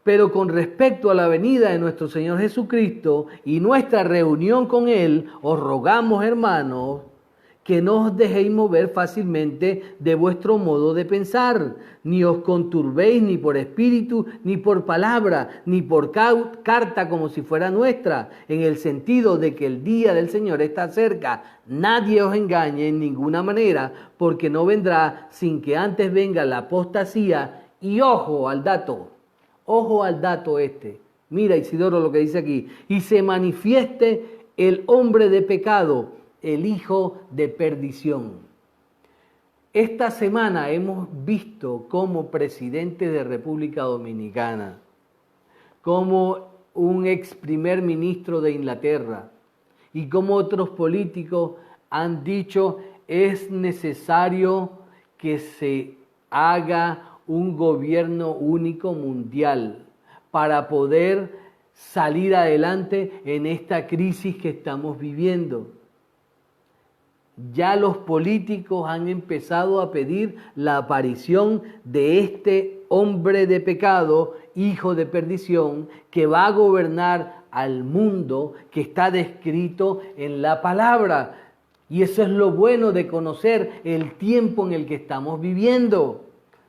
[SPEAKER 1] pero con respecto a la venida de nuestro Señor Jesucristo y nuestra reunión con Él, os rogamos, hermanos, que no os dejéis mover fácilmente de vuestro modo de pensar, ni os conturbéis ni por espíritu, ni por palabra, ni por carta como si fuera nuestra, en el sentido de que el día del Señor está cerca. Nadie os engañe en ninguna manera, porque no vendrá sin que antes venga la apostasía. Y ojo al dato este. Mira, Isidoro, lo que dice aquí. Y se manifieste el hombre de pecado, el hijo de perdición. Esta semana hemos visto como presidente de República Dominicana, como un ex primer ministro de Inglaterra y como otros políticos han dicho: es necesario que se haga un gobierno único mundial para poder salir adelante en esta crisis que estamos viviendo. Ya los políticos han empezado a pedir la aparición de este hombre de pecado, hijo de perdición, que va a gobernar al mundo, que está descrito en la palabra. Y eso es lo bueno de conocer el tiempo en el que estamos viviendo.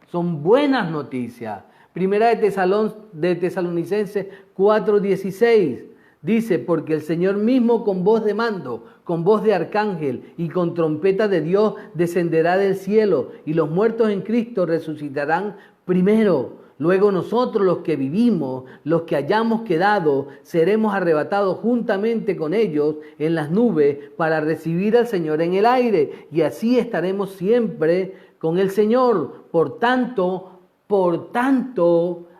[SPEAKER 1] Son buenas noticias. Primera de Tesalonicenses 4:16. Dice: porque el Señor mismo con voz de mando, con voz de arcángel y con trompeta de Dios descenderá del cielo, y los muertos en Cristo resucitarán primero. Luego nosotros, los que vivimos, los que hayamos quedado, seremos arrebatados juntamente con ellos en las nubes para recibir al Señor en el aire, y así estaremos siempre con el Señor. Por tanto,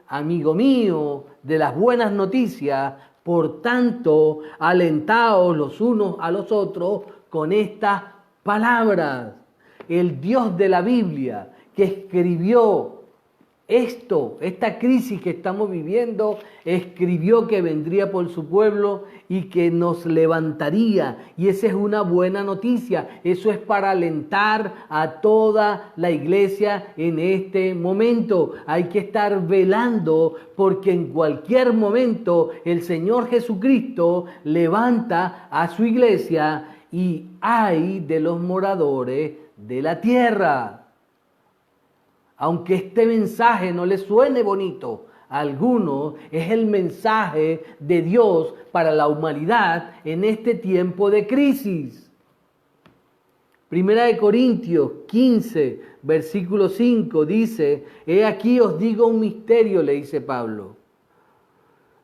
[SPEAKER 1] amigo mío, de las buenas noticias, por tanto, alentaos los unos a los otros con estas palabras. El Dios de la Biblia, que escribió esta crisis que estamos viviendo, escribió que vendría por su pueblo y que nos levantaría. Y esa es una buena noticia. Eso es para alentar a toda la iglesia en este momento. Hay que estar velando, porque en cualquier momento el Señor Jesucristo levanta a su iglesia y ay de los moradores de la tierra. Aunque este mensaje no les suene bonito a algunos, es el mensaje de Dios para la humanidad en este tiempo de crisis. Primera de Corintios 15, versículo 5 dice: he aquí os digo un misterio, le dice Pablo.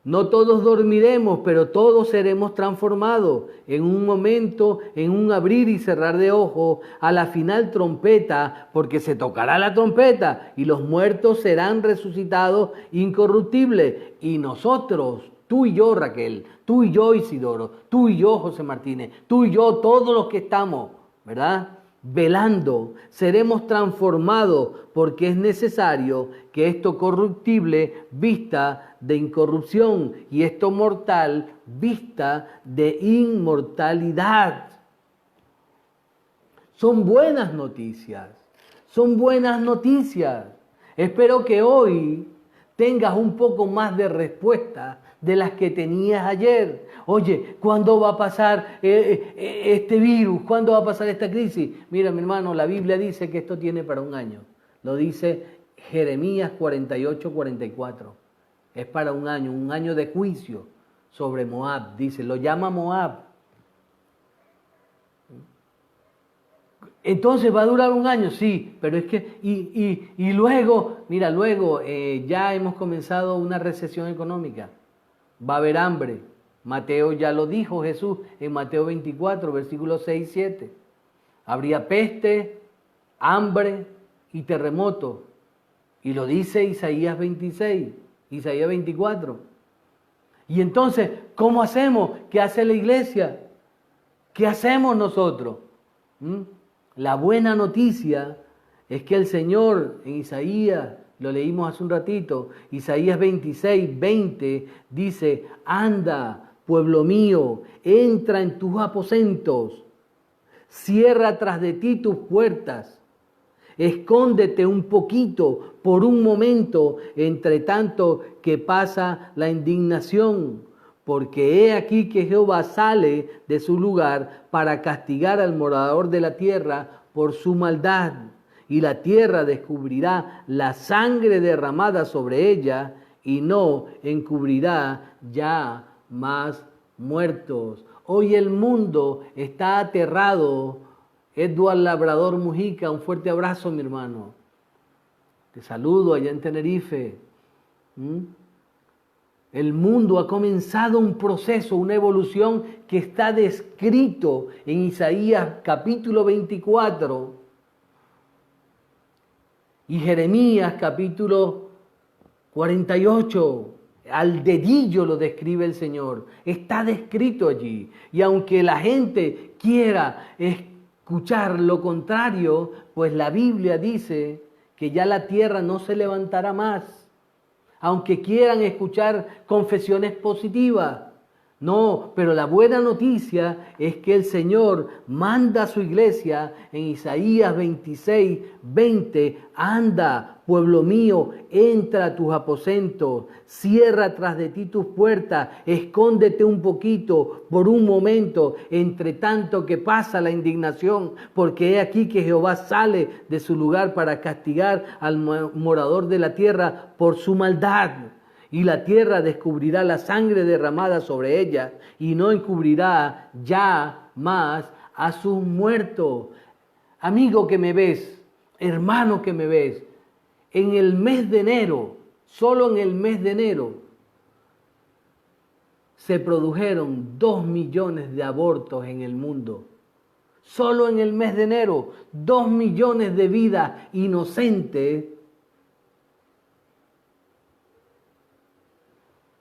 [SPEAKER 1] No todos dormiremos, pero todos seremos transformados en un momento, en un abrir y cerrar de ojos, a la final trompeta, porque se tocará la trompeta y los muertos serán resucitados incorruptibles. Y nosotros, tú y yo, Raquel, tú y yo, Isidoro, tú y yo, José Martínez, tú y yo, todos los que estamos, ¿verdad?, velando, seremos transformados, porque es necesario que esto corruptible vista de incorrupción y esto mortal vista de inmortalidad. Son buenas noticias, son buenas noticias. Espero que hoy tengas un poco más de respuesta de las que tenías ayer. Oye, ¿cuándo va a pasar este virus? ¿Cuándo va a pasar esta crisis? Mira, mi hermano, la Biblia dice que esto tiene para un año. Lo dice Jeremías 48, 44. Es para un año de juicio sobre Moab. Dice, lo llama Moab. Entonces, ¿va a durar un año? Sí, pero es que, y luego, mira, luego ya hemos comenzado una recesión económica. Va a haber hambre. Mateo ya lo dijo Jesús en Mateo 24, versículos 6 y 7. Habría peste, hambre y terremoto. Y lo dice Isaías 26, Isaías 24. Y entonces, ¿cómo hacemos? ¿Qué hace la iglesia? ¿Qué hacemos nosotros? La buena noticia es que el Señor en Isaías, lo leímos hace un ratito, Isaías 26, 20, dice, anda, pueblo mío, entra en tus aposentos, cierra tras de ti tus puertas, escóndete un poquito por un momento, entre tanto que pasa la indignación, porque he aquí que Jehová sale de su lugar para castigar al morador de la tierra por su maldad. Y la tierra descubrirá la sangre derramada sobre ella y no encubrirá ya más muertos. Hoy el mundo está aterrado. Edward Labrador Mujica, un fuerte abrazo, mi hermano. Te saludo allá en Tenerife. El mundo ha comenzado un proceso, una evolución que está descrito en Isaías capítulo 24 y Jeremías capítulo 48. Al dedillo lo describe el Señor. Está descrito allí. Y aunque la gente quiera escuchar lo contrario, pues la Biblia dice que ya la tierra no se levantará más. Aunque quieran escuchar confesiones positivas. No, pero la buena noticia es que el Señor manda a su iglesia en Isaías 26, 20. Anda, pueblo mío, entra a tus aposentos, cierra tras de ti tus puertas, escóndete un poquito por un momento, entre tanto que pasa la indignación, porque he aquí que Jehová sale de su lugar para castigar al morador de la tierra por su maldad. Y la tierra descubrirá la sangre derramada sobre ella y no encubrirá ya más a sus muertos. Amigo que me ves, hermano que me ves, en el mes de enero, solo en el mes de enero, se produjeron 2 millones de abortos en el mundo. Solo en el mes de enero, 2 millones de vidas inocentes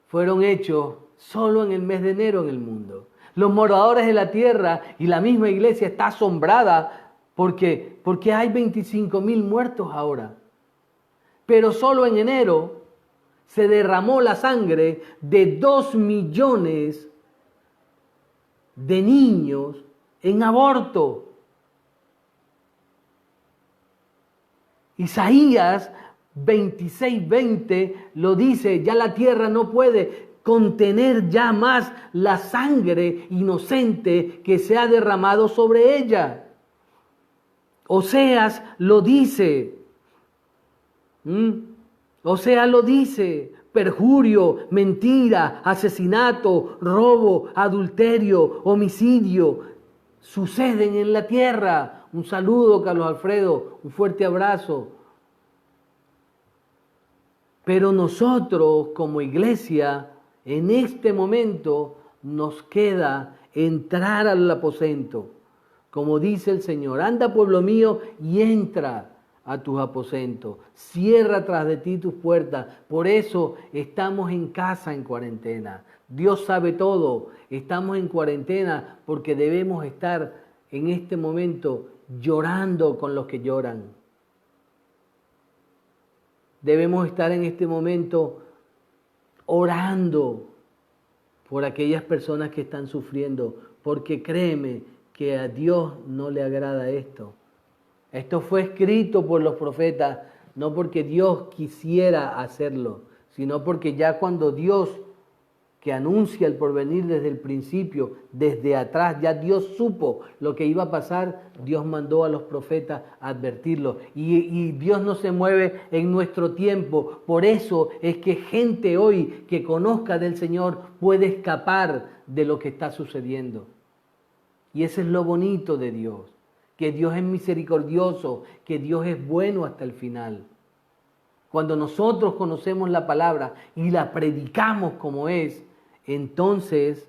[SPEAKER 1] fueron hechos solo en el mes de enero en el mundo. Los moradores de la tierra y la misma iglesia está asombrada porque hay 25,000 muertos ahora. Pero solo en enero se derramó la sangre de 2 millones de niños en aborto. Isaías 26:20 lo dice, ya la tierra no puede contener ya más la sangre inocente que se ha derramado sobre ella. Oseas lo dice. Oseas lo dice. Perjurio, mentira, asesinato, robo, adulterio, homicidio suceden en la tierra. Un saludo, Carlos Alfredo, un fuerte abrazo. Pero nosotros como iglesia En este momento nos queda entrar al aposento. Como dice el Señor, anda pueblo mío y entra a tus aposentos. Cierra tras de ti tus puertas. Por eso estamos en casa en cuarentena. Dios sabe todo. Estamos en cuarentena porque debemos estar en este momento llorando con los que lloran. Debemos estar en este momento orando por aquellas personas que están sufriendo, porque créeme que a Dios no le agrada esto. Esto fue escrito por los profetas, no porque Dios quisiera hacerlo, sino porque ya cuando Dios, que anuncia el porvenir desde el principio, desde atrás, ya Dios supo lo que iba a pasar, Dios mandó a los profetas a advertirlo. Y Dios no se mueve en nuestro tiempo. Por eso es que gente hoy que conozca del Señor puede escapar de lo que está sucediendo. Y eso es lo bonito de Dios, que Dios es misericordioso, que Dios es bueno hasta el final. Cuando nosotros conocemos la palabra y la predicamos como es, entonces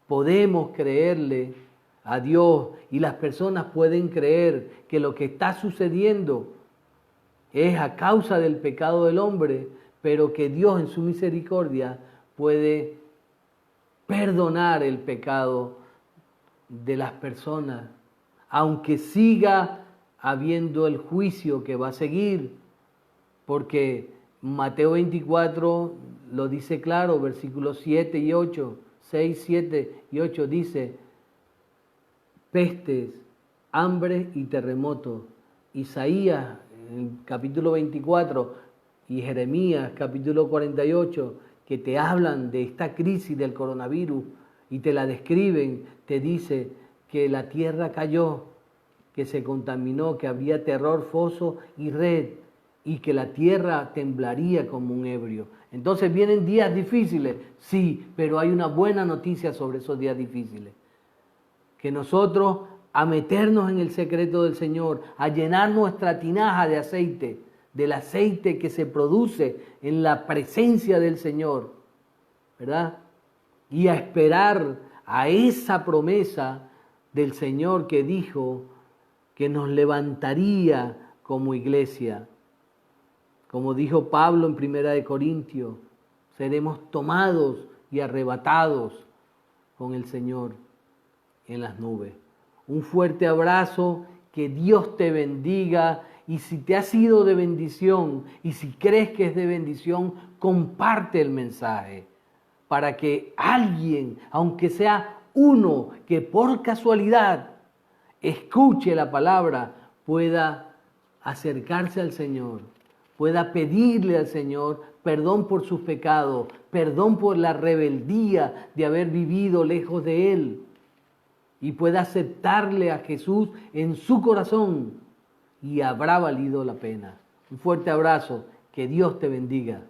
[SPEAKER 1] podemos creerle a Dios y las personas pueden creer que lo que está sucediendo es a causa del pecado del hombre, pero que Dios en su misericordia puede perdonar el pecado de las personas, aunque siga habiendo el juicio que va a seguir, porque Mateo 24 lo dice claro, versículos 7 y 8, 6, 7 y 8 dice, pestes, hambre y terremotos. Isaías, en capítulo 24, y Jeremías, capítulo 48, que te hablan de esta crisis del coronavirus y te la describen, te dice que la tierra cayó, que se contaminó, que habría terror, foso y red, y que la tierra temblaría como un ebrio. Entonces vienen días difíciles, sí, pero hay una buena noticia sobre esos días difíciles. Que nosotros, a meternos en el secreto del Señor, a llenar nuestra tinaja de aceite, del aceite que se produce en la presencia del Señor, ¿verdad? Y a esperar a esa promesa del Señor que dijo que nos levantaría como iglesia. Como dijo Pablo en 1 Corintios, seremos tomados y arrebatados con el Señor en las nubes. Un fuerte abrazo, que Dios te bendiga, y si te ha sido de bendición y si crees que es de bendición, comparte el mensaje para que alguien, aunque sea uno que por casualidad escuche la palabra, pueda acercarse al Señor, pueda pedirle al Señor perdón por sus pecados, perdón por la rebeldía de haber vivido lejos de Él, y pueda aceptarle a Jesús en su corazón, y habrá valido la pena. Un fuerte abrazo, que Dios te bendiga.